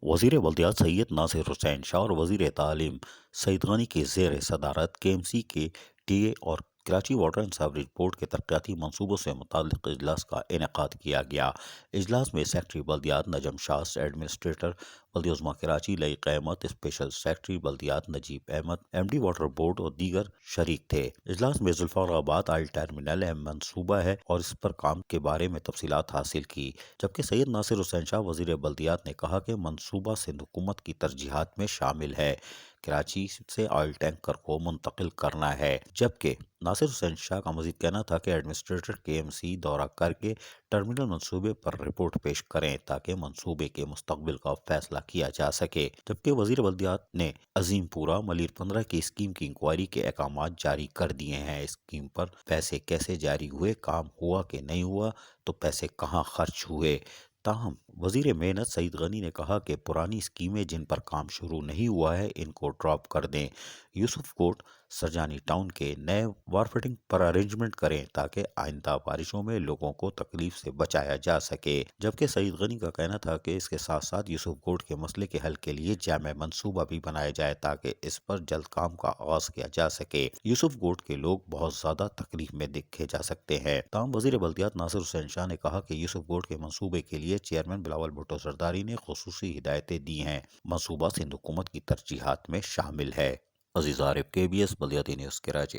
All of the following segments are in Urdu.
وزیر بلدیات سید ناصر حسین شاہ اور وزیر تعلیم سعید غنی کی زیر صدارت کے ایم سی کے ٹی اے اور Karachi water and sewerage board کے ترقیاتی منصوبوں سے متعلق اجلاس کا انعقاد کیا گیا۔ اجلاس میں سیکرٹری بلدیات نجم شاہ، ایڈمنسٹریٹر بلدیہ عظمیٰ کراچی لئیق احمد، اسپیشل سیکرٹری بلدیات Najeeb Ahmed, M D water board اور دیگر شریک تھے۔ اجلاس میں ذوالفقار آباد آئل ٹرمینل اہم منصوبہ ہے اور اس پر کام کے بارے میں تفصیلات حاصل کی، جبکہ سید ناصر حسین شاہ وزیر بلدیات نے کہا کہ منصوبہ سندھ حکومت کی ترجیحات میں شامل ہے، کراچی سے آئل ٹینکر کو منتقل کرنا ہے، جبکہ ناصر حسین شاہ کا مزید کہنا تھا کہ ایڈمنسٹریٹر کے ایم سی دورہ کر کے ٹرمینل منصوبے پر رپورٹ پیش کریں تاکہ منصوبے کے مستقبل کا فیصلہ کیا جا سکے، جبکہ وزیر بلدیات نے عظیم پورہ ملیر 15 کی اسکیم کی انکوائری کے احکامات جاری کر دیے ہیں۔ اسکیم پر پیسے کیسے جاری ہوئے، کام ہوا کہ نہیں ہوا، تو پیسے کہاں خرچ ہوئے۔ تاہم وزیر محنت سعید غنی نے کہا کہ پرانی اسکیمیں جن پر کام شروع نہیں ہوا ہے ان کو ڈراپ کر دیں، یوسف کوٹ سرجانی ٹاؤن کے نئے وارفٹنگ پر ارینجمنٹ کریں تاکہ آئندہ بارشوں میں لوگوں کو تکلیف سے بچایا جا سکے، جبکہ سعید غنی کا کہنا تھا کہ اس کے ساتھ ساتھ یوسف کوٹ کے مسئلے کے حل کے لیے جامع منصوبہ بھی بنایا جائے تاکہ اس پر جلد کام کا آغاز کیا جا سکے۔ یوسف کوٹ کے لوگ بہت زیادہ تکلیف میں دیکھے جا سکتے ہیں۔ تاہم وزیر بلدیات ناصر حسین شاہ نے کہا کہ یوسف کوٹ کے منصوبے کے لیے چیئرمین بلاول بھٹو زرداری نے خصوصی ہدایتیں دی ہیں۔ منصوبہ سندھ حکومت کی ترجیحات میں شامل ہے۔ عزیز عارف، KBS بلدیاتی نیوز کراچی۔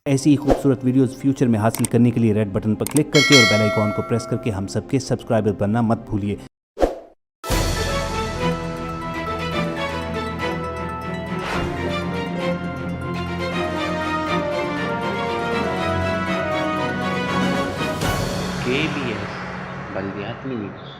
ایسی ہی خوبصورت ویڈیوز فیوچر میں حاصل کرنے کے لیے ریڈ بٹن پر کلک کر کے اور بیل آئیکن کو پریس کر کے ہم سب کے سبسکرائبر بننا مت بھولیے۔ KBS بلدیاتی نیوز۔